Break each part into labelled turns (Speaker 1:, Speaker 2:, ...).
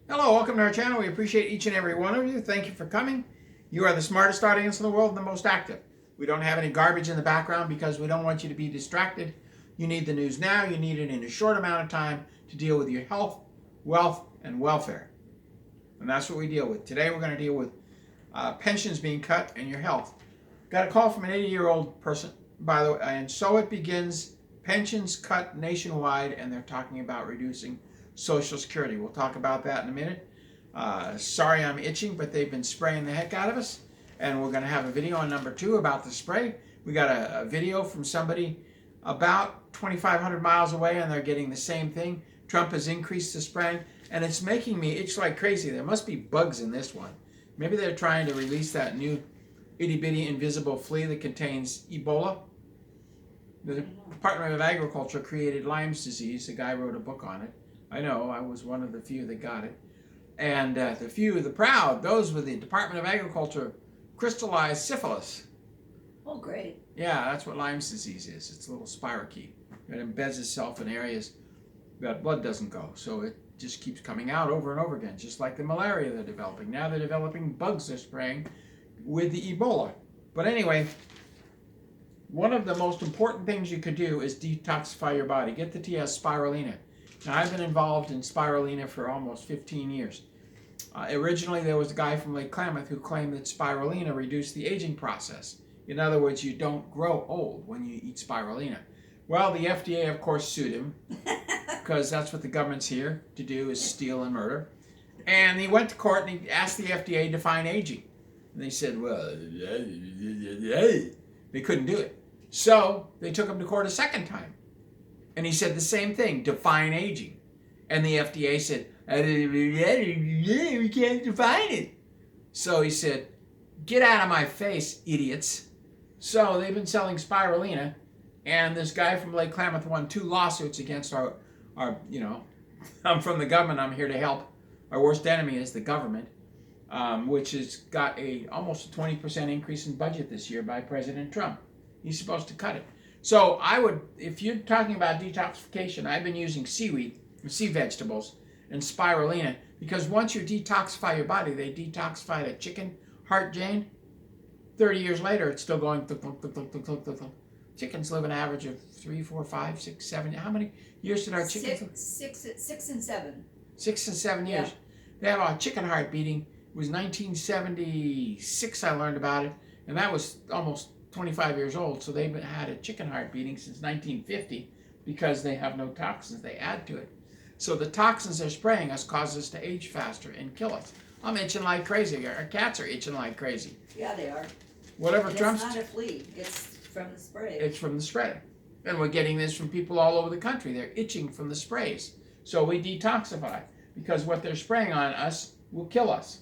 Speaker 1: Hello, welcome to our channel. We appreciate each and every one of you. Thank you for coming. You are the smartest audience in the world and the most active. We don't have any garbage in the background because we don't want you to be distracted. You need the news now. You need it in a short amount of time to deal with your health, wealth, and welfare. And that's what we deal with. Today we're going to deal with pensions being cut and your health. Got a call from an 80-year-old person, by the way, and so it begins. Pensions cut nationwide, and they're talking about reducing Social Security. We'll talk about that in a minute. Sorry I'm itching, but they've been spraying the heck out of us. And we're going to have a video on number 2 about the spray. We got a video from somebody about 2,500 miles away, and they're getting the same thing. Trump has increased the spraying, and it's making me itch like crazy. There must be bugs in this one. Maybe they're trying to release that new itty-bitty invisible flea that contains Ebola. The Department of Agriculture created Lyme's disease. The guy wrote a book on it. I know, I was one of the few that got it. And the few, the proud, those with the Department of Agriculture crystallized syphilis.
Speaker 2: Oh, great.
Speaker 1: Yeah, that's what Lyme's disease is. It's a little spirochete. It embeds itself in areas that blood doesn't go. So it just keeps coming out over and over again, just like the malaria they're developing. Now they're developing bugs they're spraying with the Ebola. But anyway, one of the most important things you could do is detoxify your body. Get the TS Spirulina. Now, I've been involved in Spirulina for almost 15 years. Originally, there was a guy from Lake Klamath who claimed that Spirulina reduced the aging process. In other words, you don't grow old when you eat Spirulina. Well, the FDA, of course, sued him because that's what the government's here to do, is steal and murder. And he went to court and he asked the FDA to define aging. And they said, well, they couldn't do it. So they took him to court a second time. And he said the same thing, define aging. And the FDA said, we can't define it. So he said, get out of my face, idiots. So they've been selling Spirulina, and this guy from Lake Klamath won 2 lawsuits against our I'm from the government, I'm here to help. Our worst enemy is the government, which has got almost a 20% increase in budget this year by President Trump. He's supposed to cut it. So I would, if you're talking about detoxification, I've been using seaweed, sea vegetables, and Spirulina, because once you detoxify your body, they detoxify the chicken heart, Jane. 30 years later, it's still going. Chickens live an average of 3, 4, 5, 6, 7. How many years did our chickens live?
Speaker 2: 6 and 7.
Speaker 1: 6 and 7 years.
Speaker 2: Yeah.
Speaker 1: They have a chicken heart beating. It was 1976 I learned about it, and that was almost 25 years old, so they've had a chicken heart beating since 1950 because they have no toxins they add to it. So the toxins they're spraying us cause us to age faster and kill us. I'm itching like crazy. Our cats are itching like crazy.
Speaker 2: Yeah, they are.
Speaker 1: Whatever
Speaker 2: And
Speaker 1: Trump's...
Speaker 2: it's not a flea. It's from the spray.
Speaker 1: It's from the spray. And we're getting this from people all over the country. They're itching from the sprays. So we detoxify because what they're spraying on us will kill us.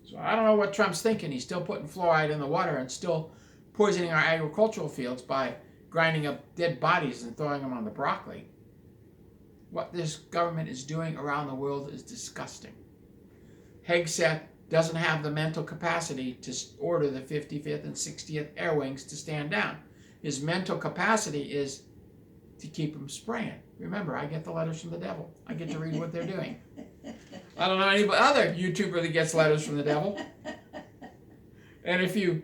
Speaker 1: So I don't know what Trump's thinking. He's still putting fluoride in the water and still poisoning our agricultural fields by grinding up dead bodies and throwing them on the broccoli. What this government is doing around the world is disgusting. Hegseth doesn't have the mental capacity to order the 55th and 60th Air Wings to stand down. His mental capacity is to keep them spraying. Remember, I get the letters from the devil. I get to read what they're doing. I don't know any other YouTuber that gets letters from the devil. And if you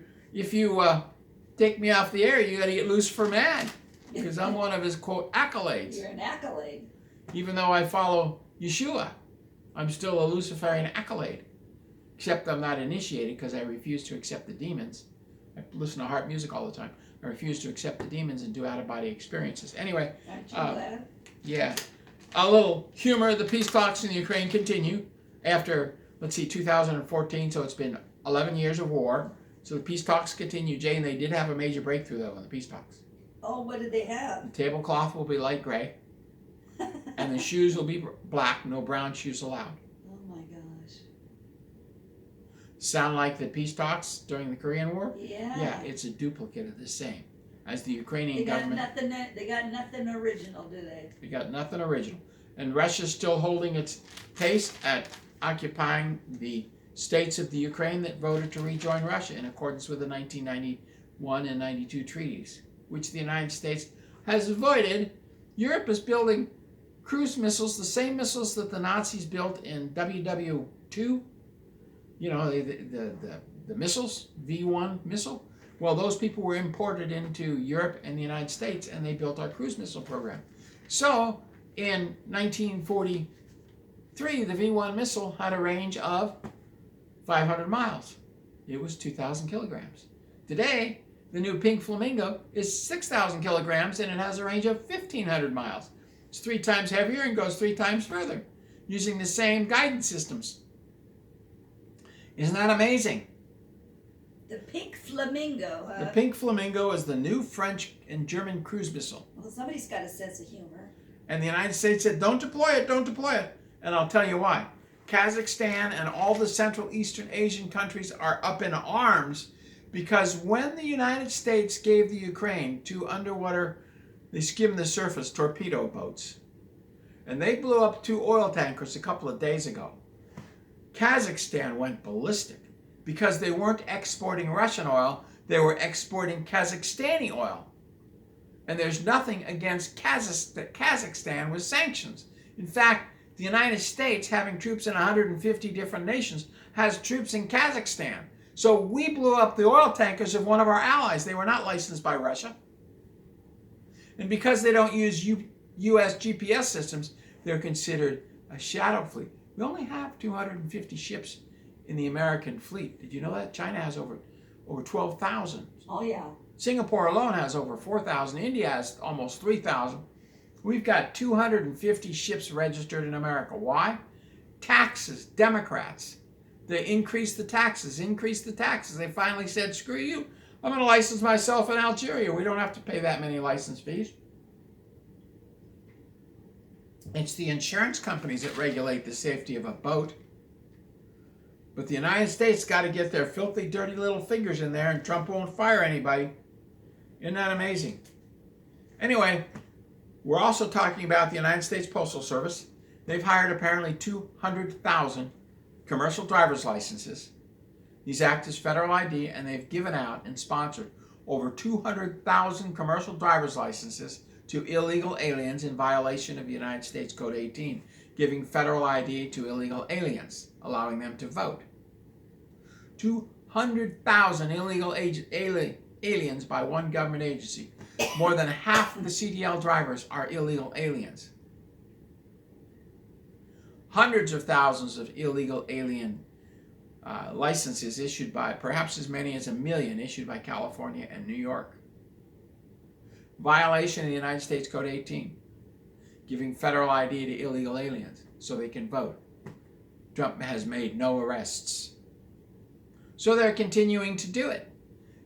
Speaker 1: take me off the air, you got to get Lucifer mad, because I'm one of his, quote, accolades.
Speaker 2: You're an accolade.
Speaker 1: Even though I follow Yeshua, I'm still a Luciferian accolade. Except I'm not initiated because I refuse to accept the demons. I listen to harp music all the time. I refuse to accept the demons and do out-of-body experiences. Anyway.
Speaker 2: Aren't you glad?
Speaker 1: Yeah. A little humor. The peace talks in the Ukraine continue after, 2014, so it's been 11 years of war. So the peace talks continue. Jane, they did have a major breakthrough, though, in the peace talks.
Speaker 2: Oh, what did they have?
Speaker 1: The tablecloth will be light gray, and the shoes will be black. No brown shoes allowed.
Speaker 2: Oh, my gosh.
Speaker 1: Sound like the peace talks during the Korean War?
Speaker 2: Yeah.
Speaker 1: Yeah, it's a duplicate of the same. As the Ukrainian government...
Speaker 2: They got nothing original, do they?
Speaker 1: They got nothing original. And Russia's still holding its pace at occupying the states of the Ukraine that voted to rejoin Russia in accordance with the 1991 and 92 treaties, which the United States has avoided. Europe is building cruise missiles, the same missiles that the Nazis built in WW2, you know, the missiles, V1 missile. Well, those people were imported into Europe and the United States, and they built our cruise missile program. So in 1943, the V1 missile had a range of 500 miles. It was 2,000 kilograms. Today, the new Pink Flamingo is 6,000 kilograms, and it has a range of 1,500 miles. It's 3 times heavier and goes 3 times further, using the same guidance systems. Isn't that amazing?
Speaker 2: The Pink Flamingo, huh?
Speaker 1: The Pink Flamingo is the new French and German cruise missile.
Speaker 2: Well, somebody's got a sense of humor.
Speaker 1: And the United States said, don't deploy it, don't deploy it. And I'll tell you why. Kazakhstan and all the Central Eastern Asian countries are up in arms because when the United States gave the Ukraine 2 underwater, they skimmed the surface torpedo boats, and they blew up 2 oil tankers a couple of days ago, Kazakhstan went ballistic because they weren't exporting Russian oil, they were exporting Kazakhstani oil. And there's nothing against Kazakhstan with sanctions. In fact, the United States, having troops in 150 different nations, has troops in Kazakhstan. So we blew up the oil tankers of one of our allies. They were not licensed by Russia. And because they don't use U.S. GPS systems, they're considered a shadow fleet. We only have 250 ships in the American fleet. Did you know that? China has over 12,000.
Speaker 2: Oh, yeah.
Speaker 1: Singapore alone has over 4,000. India has almost 3,000. We've got 250 ships registered in America. Why? Taxes. Democrats. They increased the taxes, They finally said, screw you. I'm going to license myself in Algeria. We don't have to pay that many license fees. It's the insurance companies that regulate the safety of a boat. But the United States got to get their filthy, dirty little fingers in there, and Trump won't fire anybody. Isn't that amazing? Anyway, we're also talking about the United States Postal Service. They've hired apparently 200,000 commercial driver's licenses. These act as federal ID, and they've given out and sponsored over 200,000 commercial driver's licenses to illegal aliens in violation of United States Code 18, giving federal ID to illegal aliens, allowing them to vote. 200,000 illegal aliens by one government agency. More than half of the CDL drivers are illegal aliens. Hundreds of thousands of illegal alien licenses issued by, perhaps as many as 1 million, issued by California and New York. Violation of the United States Code 18, giving federal ID to illegal aliens so they can vote. Trump has made no arrests. So they're continuing to do it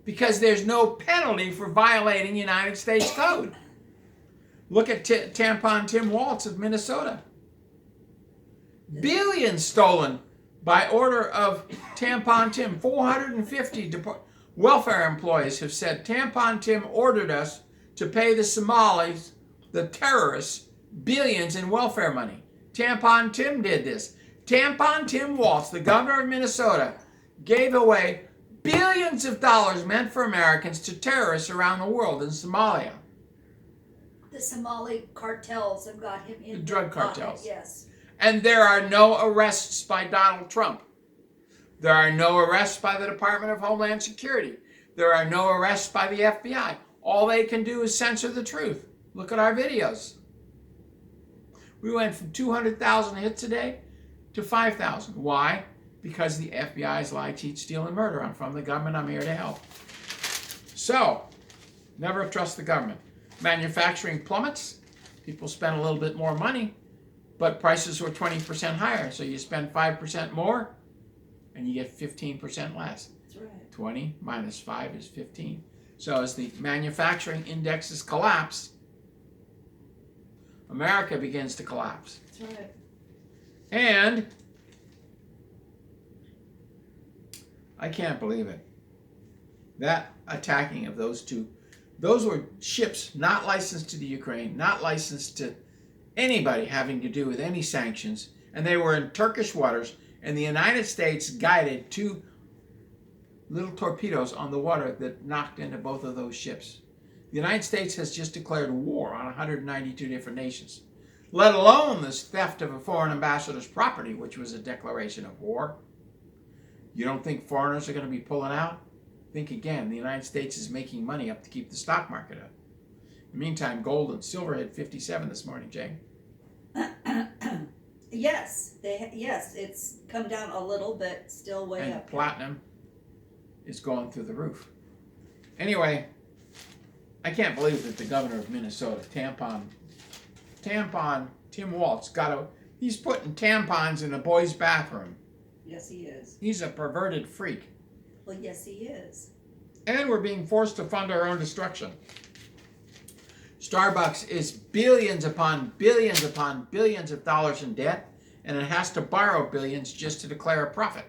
Speaker 1: because there's no penalty for violating United States Code. Look at Tampon Tim Waltz of Minnesota. Billions stolen by order of Tampon Tim. 450 welfare employees have said Tampon Tim ordered us to pay the Somalis, the terrorists, billions in welfare money. Tampon Tim did this. Tampon Tim Waltz, the governor of Minnesota, gave away billions of dollars meant for Americans to terrorists around the world in Somalia.
Speaker 2: The Somali cartels have got him in
Speaker 1: The drug cartels.
Speaker 2: Yes.
Speaker 1: And there are no arrests by Donald Trump. There are no arrests by the Department of Homeland Security. There are no arrests by the FBI. All they can do is censor the truth. Look at our videos. We went from 200,000 hits a day to 5,000. Why? Because the FBI's lie, cheat, steal, and murder. I'm from the government. I'm here to help. So, never trust the government. Manufacturing plummets. People spend a little bit more money, but prices were 20% higher. So you spend 5% more, and you get 15% less.
Speaker 2: That's right.
Speaker 1: 20 minus 5 is 15. So as the manufacturing indexes collapse, America begins to collapse.
Speaker 2: That's right.
Speaker 1: And I can't believe it. That attacking of those two, those were ships not licensed to the Ukraine, not licensed to anybody having to do with any sanctions, and they were in Turkish waters, and the United States guided 2 little torpedoes on the water that knocked into both of those ships. The United States has just declared war on 192 different nations. let alone this theft of a foreign ambassador's property, which was a declaration of war. You don't think foreigners are going to be pulling out? Think again. The United States is making money up to keep the stock market up. In the meantime, gold and silver hit 57 this morning, Jane.
Speaker 2: Yes, it's come down a little, but still way
Speaker 1: And
Speaker 2: up.
Speaker 1: platinum is going through the roof. Anyway, I can't believe that the governor of Minnesota, Tampon, Tim Walz, he's putting tampons in the boys' bathroom.
Speaker 2: Yes, he is.
Speaker 1: He's a perverted freak.
Speaker 2: Well, yes, he is.
Speaker 1: And we're being forced to fund our own destruction. Starbucks is billions upon billions upon billions of dollars in debt, and it has to borrow billions just to declare a profit.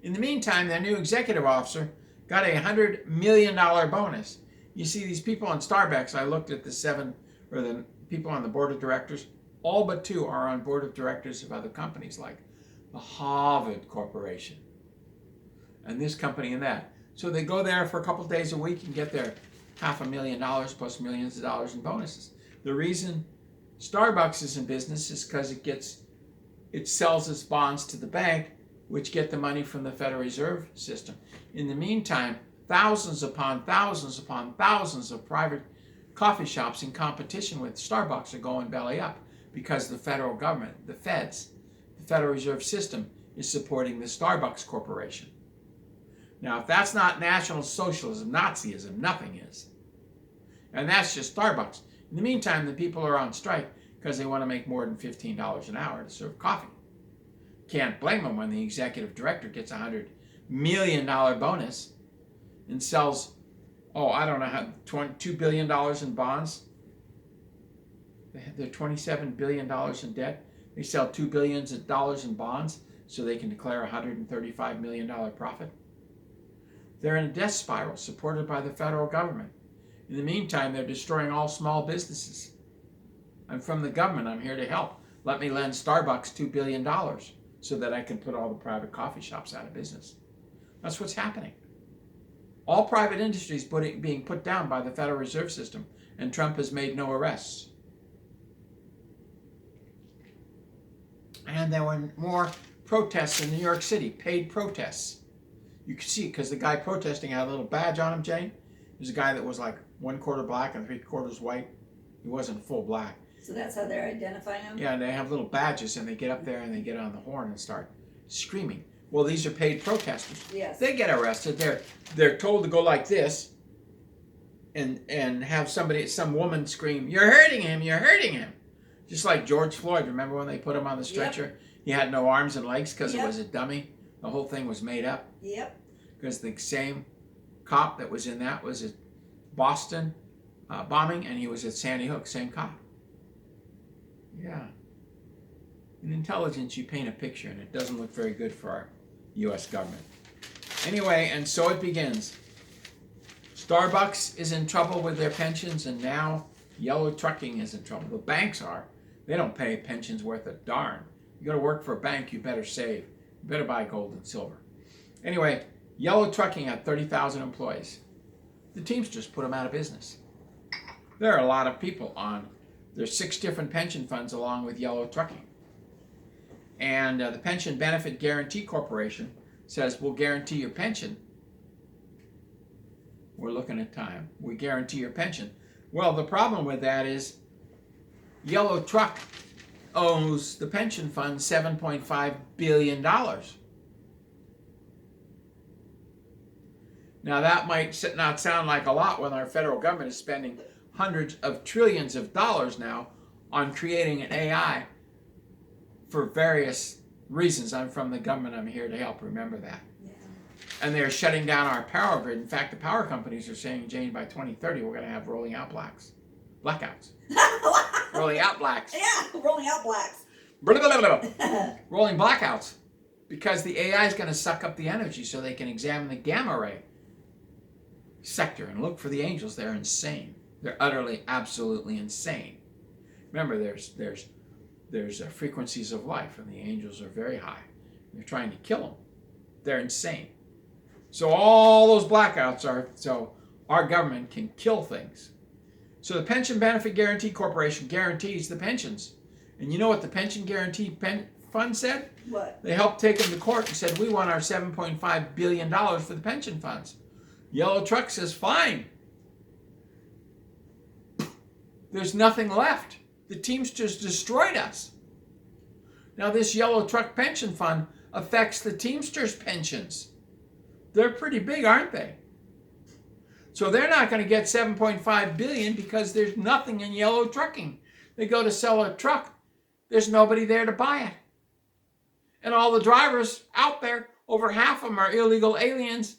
Speaker 1: In the meantime, their new executive officer got a $100 million bonus. You see, these people in Starbucks, I looked at the people on the board of directors, all but 2 are on board of directors of other companies like the Harvard Corporation and this company and that. So they go there for a couple of days a week and get their $500,000 plus millions of dollars in bonuses. The reason Starbucks is in business is because it sells its bonds to the bank, which get the money from the Federal Reserve System. In the meantime, thousands upon thousands upon thousands of private coffee shops in competition with Starbucks are going belly up because the federal government, the feds, the Federal Reserve System is supporting the Starbucks Corporation. Now, if that's not National Socialism, Nazism, nothing is. And that's just Starbucks. In the meantime, the people are on strike because they want to make more than $15 an hour to serve coffee. Can't blame them when the executive director gets a $100 million bonus and sells, $2 billion in bonds. They're $27 billion in debt. They sell $2 billion in bonds so they can declare a $135 million profit. They're in a death spiral supported by the federal government. In the meantime, they're destroying all small businesses. I'm from the government. I'm here to help. Let me lend Starbucks $2 billion so that I can put all the private coffee shops out of business. That's what's happening. All private industries being put down by the Federal Reserve System, and Trump has made no arrests. And there were more protests in New York City, paid protests. You can see because the guy protesting had a little badge on him, Jane. There's a guy that was like 1/4 black and 3/4 white. He wasn't full black.
Speaker 2: So that's how they're identifying him?
Speaker 1: Yeah, and they have little badges and they get up there and they get on the horn and start screaming. Well, these are paid protesters.
Speaker 2: Yes.
Speaker 1: They get arrested. They're told to go like this and have some woman scream, "You're hurting him, you're hurting him." Just like George Floyd. Remember when they put him on the stretcher? Yep. He had no arms and legs because it was a dummy. The whole thing was made up.
Speaker 2: Yep.
Speaker 1: Because the same cop that was in that was at Boston bombing, and he was at Sandy Hook, same cop. Yeah. In intelligence, you paint a picture, and it doesn't look very good for our U.S. government. Anyway, and so it begins. Starbucks is in trouble with their pensions, and now Yellow Trucking is in trouble. The banks are. They don't pay pensions worth a darn. You go to work for a bank, you better save. You better buy gold and silver. Anyway, Yellow Trucking had 30,000 employees. The Teamsters put them out of business. There are a lot of people on. There's 6 different pension funds along with Yellow Trucking. And the Pension Benefit Guarantee Corporation says, we'll guarantee your pension. We're looking at time. We guarantee your pension. Well, the problem with that is Yellow Truck owes the pension fund $7.5 billion. Now, that might not sound like a lot when our federal government is spending hundreds of trillions of dollars now on creating an AI for various reasons. I'm from the government. I'm here to help. Remember that. Yeah. And they're shutting down our power grid. In fact, the power companies are saying, Jane, by 2030, we're going to have rolling out blackouts. Rolling out blacks.
Speaker 2: Yeah, rolling out blacks.
Speaker 1: Rolling blackouts. Because the AI is going to suck up the energy so they can examine the gamma ray sector and look for the angels. They're insane. They're utterly, absolutely insane. Remember, there's frequencies of life, and the angels are very high. They're trying to kill them. They're insane. So all those blackouts are so our government can kill things. So the Pension Benefit Guaranty Corporation guarantees the pensions. And you know what the Pension Guarantee Fund said?
Speaker 2: What?
Speaker 1: They helped take them to court and said, we want our $7.5 billion for the pension funds. Yellow Truck says, fine. There's nothing left. The Teamsters destroyed us. Now this Yellow Truck pension fund affects the Teamsters' pensions. They're pretty big, aren't they? So they're not going to get $7.5 billion because there's nothing in Yellow Trucking. They go to sell a truck, there's nobody there to buy it. And all the drivers out there, over half of them are illegal aliens.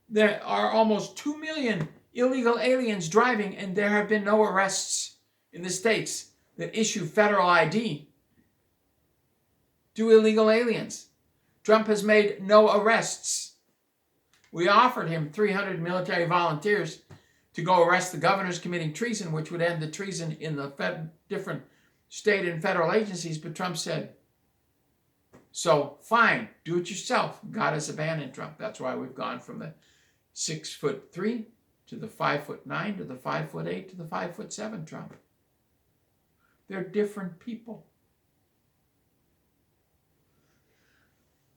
Speaker 1: There are almost 2 million illegal aliens driving, and there have been no arrests in the states that issue federal ID to illegal aliens. Trump has made no arrests. We offered him 300 military volunteers to go arrest the governors committing treason, which would end the treason in the different state and federal agencies, but Trump said, so fine, do it yourself. God has abandoned Trump. That's why we've gone from the 6'3" to the 5'9" to the 5'8" to the 5'7" Trump. They're different people.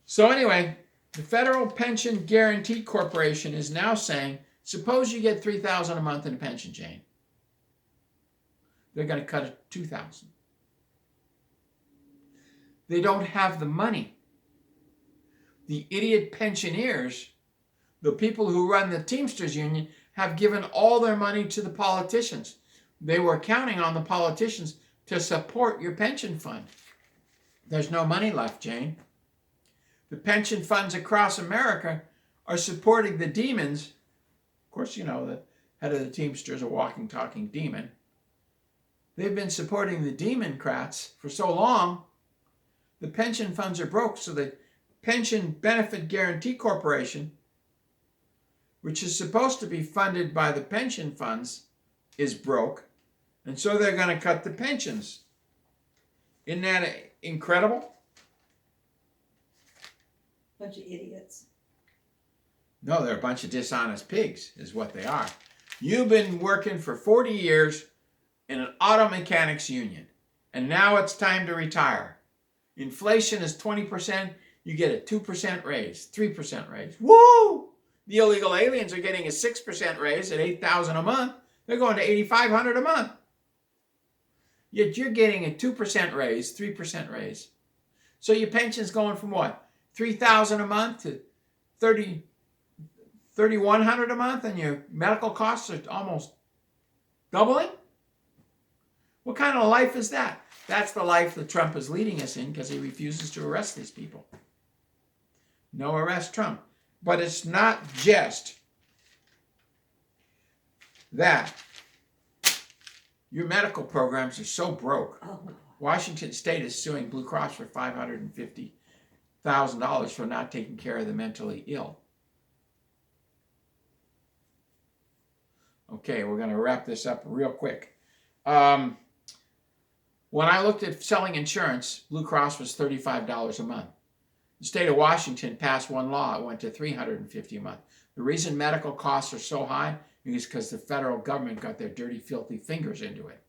Speaker 1: So anyway, the Federal Pension Guaranty Corporation is now saying, suppose you get $3,000 a month in a pension, Jane. They're going to cut it to $2,000. They don't have the money. The idiot pensioners, the people who run the Teamsters Union, have given all their money to the politicians. They were counting on the politicians to support your pension fund. There's no money left, Jane. The pension funds across America are supporting the demons. Of course, you know, the head of the Teamsters, a walking, talking demon. They've been supporting the Democrats for so long, the pension funds are broke. So the Pension Benefit Guaranty Corporation, which is supposed to be funded by the pension funds, is broke. And so they're going to cut the pensions. Isn't that incredible?
Speaker 2: Bunch of idiots.
Speaker 1: No, they're a bunch of dishonest pigs, is what they are. You've been working for 40 years in an auto mechanics union, and now it's time to retire. Inflation is 20%, you get a 2% raise, 3% raise. Woo! The illegal aliens are getting a 6% raise at $8,000 a month. They're going to $8,500 a month. Yet you're getting a 2% raise, 3% raise. So your pension's going from what? $3,000 a month to $3,100 a month, and your medical costs are almost doubling? What kind of life is that? That's the life that Trump is leading us in because he refuses to arrest these people. No arrest Trump. But it's not just that. Your medical programs are so broke.
Speaker 2: Oh.
Speaker 1: Washington State is suing Blue Cross for $550,000 for not taking care of the mentally ill. Okay, we're going to wrap this up real quick. When I looked at selling insurance, Blue Cross was $35 a month. The state of Washington passed one law. It went to $350 a month. The reason medical costs are so high is because the federal government got their dirty, filthy fingers into it.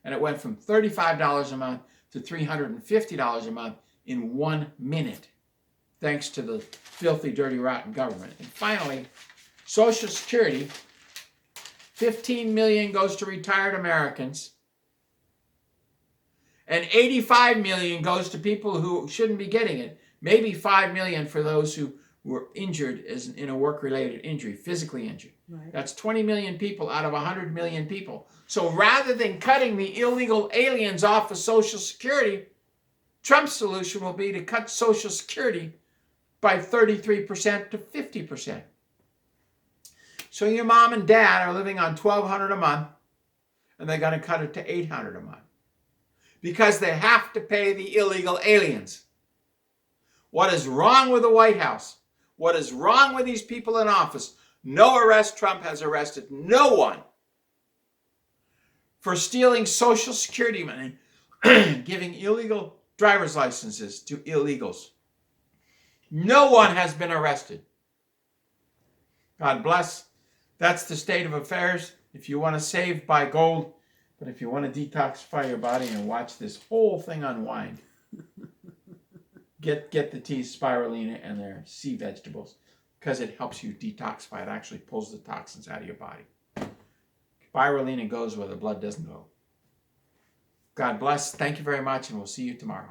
Speaker 1: And it went from $35 a month to $350 a month in 1 minute, thanks to the filthy, dirty, rotten government. And finally, Social Security, $15 million goes to retired Americans, and $85 million goes to people who shouldn't be getting it. Maybe $5 million for those who were injured as in a work-related injury, physically injured.
Speaker 2: Right.
Speaker 1: That's 20 million people out of 100 million people. So rather than cutting the illegal aliens off of Social Security, Trump's solution will be to cut Social Security by 33% to 50%. So your mom and dad are living on $1,200 a month, and they're going to cut it to $800 a month because they have to pay the illegal aliens. What is wrong with the White House? What is wrong with these people in office? No arrest. Trump has arrested no one for stealing Social Security money, giving illegal driver's licenses to illegals. No one has been arrested. God bless. That's the state of affairs. If you want to save, buy gold. But if you want to detoxify your body and watch this whole thing unwind, get the teas spirulina and their sea vegetables, because it helps you detoxify. It actually pulls the toxins out of your body. Spirulina goes where the blood doesn't go. God bless. Thank you very much, and we'll see you tomorrow.